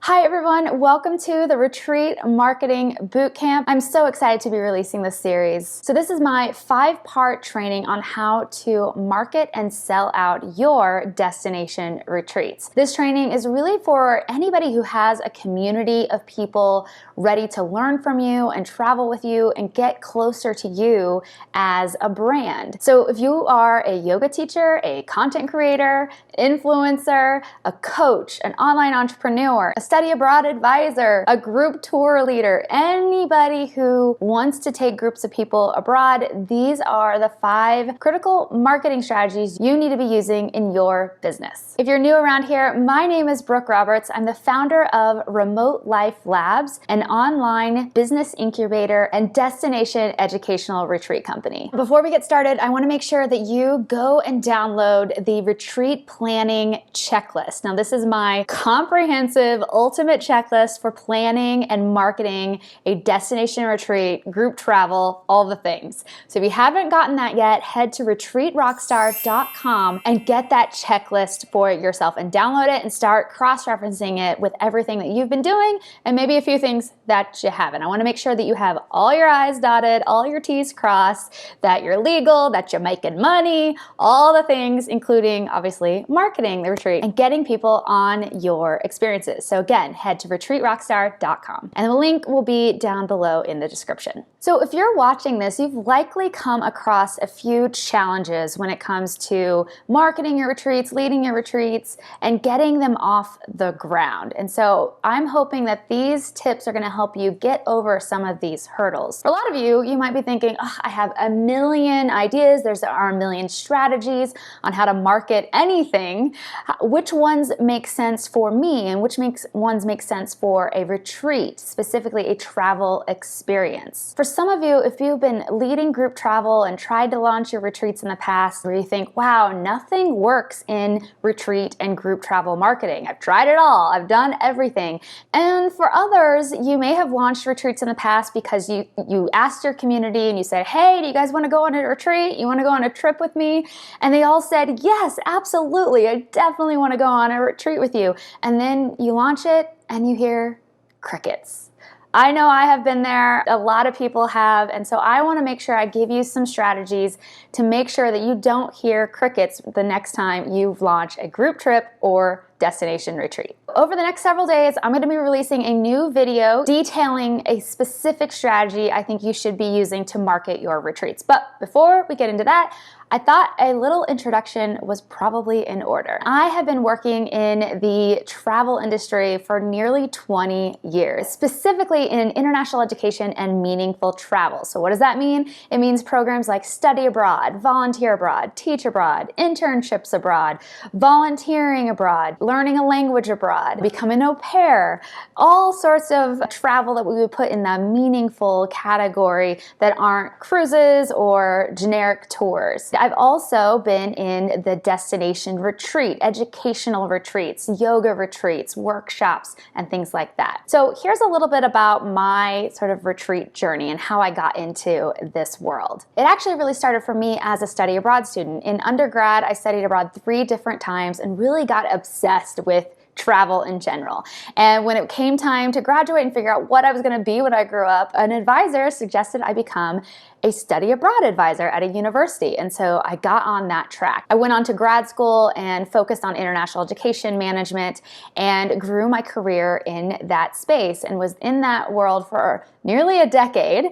Hi everyone, welcome to the Retreat Marketing Bootcamp. I'm so excited to be releasing this series. So this is my 5-part training on how to market and sell out your destination retreats. This training is really for anybody who has a community of people ready to learn from you and travel with you and get closer to you as a brand. So if you are a yoga teacher, a content creator, influencer, a coach, an online entrepreneur, a study abroad advisor, a group tour leader, anybody who wants to take groups of people abroad, these are the 5 critical marketing strategies you need to be using in your business. If you're new around here, my name is Brooke Roberts. I'm the founder of Remote Life Labs, an online business incubator and destination educational retreat company. Before we get started, I want to make sure that you go and download the retreat planning checklist. Now, this is my comprehensive, ultimate checklist for planning and marketing a destination retreat, group travel, all the things. So if you haven't gotten that yet, head to retreatrockstar.com and get that checklist for yourself and download it and start cross-referencing it with everything that you've been doing and maybe a few things that you haven't. I want to make sure that you have all your I's dotted, all your T's crossed, that you're legal, that you're making money, all the things, including obviously marketing the retreat and getting people on your experiences. So again, head to retreatrockstar.com and the link will be down below in the description. So if you're watching this, you've likely come across a few challenges when it comes to marketing your retreats, leading your retreats, and getting them off the ground. And so I'm hoping that these tips are going to help you get over some of these hurdles. For a lot of you, you might be thinking, oh, I have a million ideas. There are a million strategies on how to market anything. Which ones make sense for me and which ones make sense for a retreat, specifically a travel experience? For some of you, if you've been leading group travel and tried to launch your retreats in the past, where you think, wow, nothing works in retreat and group travel marketing. I've tried it all. I've done everything. And for others, you may have launched retreats in the past because you asked your community and you said, hey, do you guys want to go on a retreat? You want to go on a trip with me? And they all said, yes, absolutely. I definitely want to go on a retreat with you. And then you launch it and you hear crickets. I know I have been there, a lot of people have, and so I want to make sure I give you some strategies to make sure that you don't hear crickets the next time you launch a group trip or destination retreat. Over the next several days, I'm going to be releasing a new video detailing a specific strategy I think you should be using to market your retreats. But before we get into that, I thought a little introduction was probably in order. I have been working in the travel industry for nearly 20 years, specifically in international education and meaningful travel. So what does that mean? It means programs like study abroad, volunteer abroad, teach abroad, internships abroad, volunteering abroad, learning a language abroad, becoming an au pair, all sorts of travel that we would put in the meaningful category that aren't cruises or generic tours. I've also been in the destination retreat, educational retreats, yoga retreats, workshops, and things like that. So here's a little bit about my sort of retreat journey and how I got into this world. It actually really started for me as a study abroad student. In undergrad, I studied abroad 3 different times and really got obsessed with travel in general. And when it came time to graduate and figure out what I was going to be when I grew up, an advisor suggested I become a study abroad advisor at a university. And so I got on that track. I went on to grad school and focused on international education management and grew my career in that space and was in that world for nearly a decade,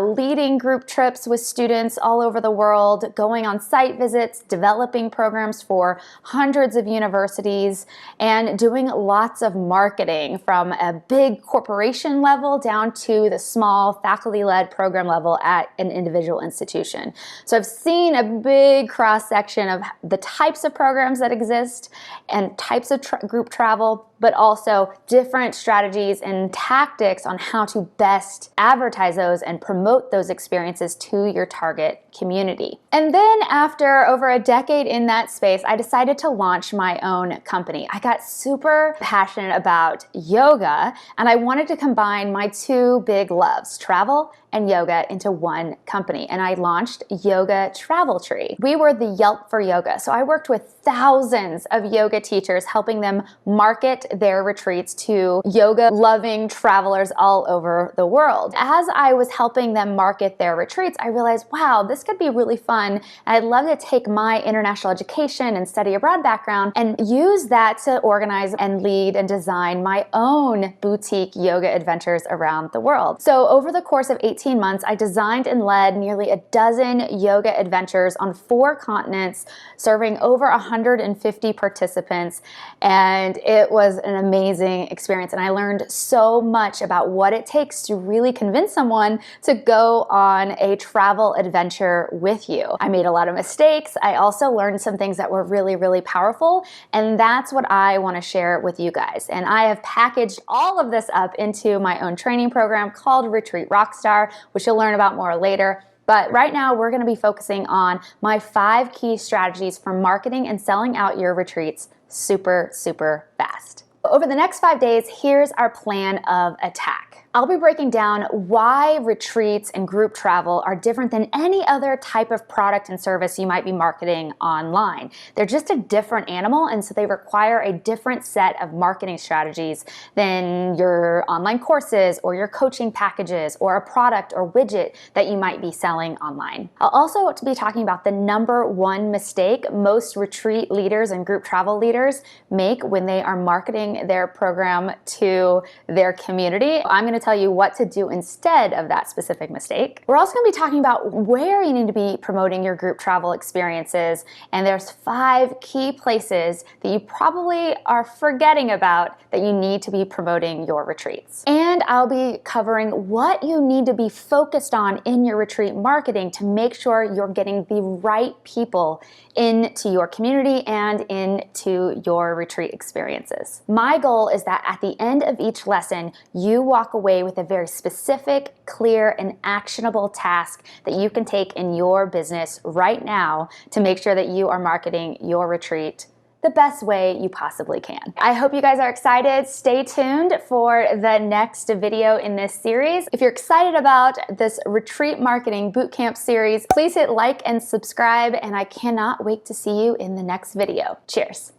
leading group trips with students all over the world, going on site visits, developing programs for hundreds of universities, and doing lots of marketing from a big corporation level down to the small faculty-led program level at an individual institution. So I've seen a big cross-section of the types of programs that exist and types of group travel, but also different strategies and tactics on how to best advertise those and promote those experiences to your target community. And then after over a decade in that space, I decided to launch my own company. I got super passionate about yoga and I wanted to combine my 2 big loves, travel and yoga, into one company. And I launched Yoga Travel Tree. We were the Yelp for yoga. So I worked with thousands of yoga teachers, helping them market their retreats to yoga-loving travelers all over the world. As I was helping them market their retreats, I realized, wow, this could be really fun. And I'd love to take my international education and study abroad background and use that to organize and lead and design my own boutique yoga adventures around the world. So over the course of 18 months, I designed and led nearly a dozen yoga adventures on 4 continents, serving over 150 participants. And it was an amazing experience. And I learned so much about what it takes to really convince someone to go on a travel adventure with you. I made a lot of mistakes. I also learned some things that were really, really powerful. And that's what I want to share with you guys. And I have packaged all of this up into my own training program called Retreat Rockstar, which you'll learn about more later. But right now, we're going to be focusing on my 5 key strategies for marketing and selling out your retreats super, super fast. Over the next 5 days, here's our plan of attack. I'll be breaking down why retreats and group travel are different than any other type of product and service you might be marketing online. They're just a different animal, and so they require a different set of marketing strategies than your online courses or your coaching packages or a product or widget that you might be selling online. I'll also be talking about the #1 mistake most retreat leaders and group travel leaders make when they are marketing their program to their community. I'm going to tell you what to do instead of that specific mistake. We're also going to be talking about where you need to be promoting your group travel experiences, and there's 5 key places that you probably are forgetting about that you need to be promoting your retreats. And I'll be covering what you need to be focused on in your retreat marketing to make sure you're getting the right people into your community and into your retreat experiences. My goal is that at the end of each lesson, you walk away with a very specific, clear, and actionable task that you can take in your business right now to make sure that you are marketing your retreat the best way you possibly can. I hope you guys are excited. Stay tuned for the next video in this series. If you're excited about this Retreat Marketing Bootcamp series, please hit like and subscribe, and I cannot wait to see you in the next video. Cheers.